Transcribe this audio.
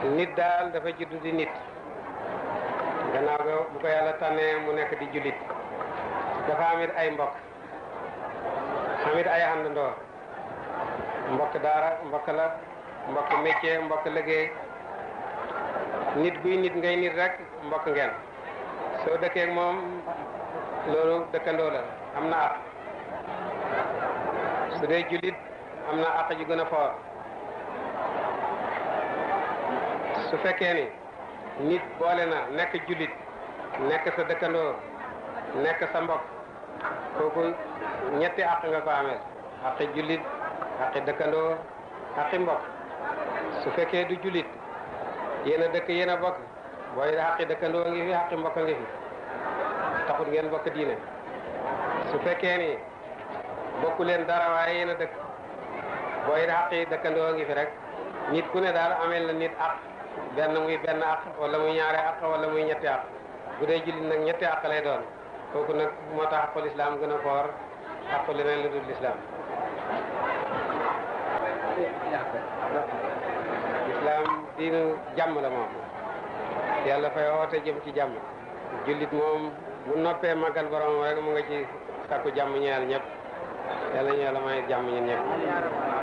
nit daal dafa juddu di nit gannaaw ga bu ko yàlla tànnee mu nekk di jullit dafa amit ay mbokk amit ay àndandoo mbokk daara mbokk la mbokk métier mbokk liggéey nit buy nit ngay nit rek mbokk ngeen soo dëkkee ak moom loolu dëkkandoo la am na àq su dee jullit am na àq ju gën a foor su fekkee ni nit boole na nekk jullit nekk sa dëkkandoo nekk sa mbokk kooku ñetti àq nga ko amee àqi jullit àqi dëkkandoo àqi mbokk su fekkee du jullit yéen a dëkk yéen a bokk booy àqi dëkkandoo ngi fi àqi mbokk ngi fi taxut ngeen bokk diine su fekkee ni bokku leen dara waaye yéen a dëkk booy àqi dëkkandoo ngi fi rek nit ku ne daal ameel na nit àq benn muy benn àq wala muy ñaari àq wala muy ñetti àq bu dee jullit nag ñetti àq lay doon kooku nag moo tax àqul islam gën a foor àqu leneen lu dul islam islam diinu jàmm la moom yàlla fay woote jëm ci jàmm jullit moom bu noppee màggal borom rek mu nga ci sàkku jàmm ñeel ñëpp yàlla ñu yàlla may jàmm ñun ñëpp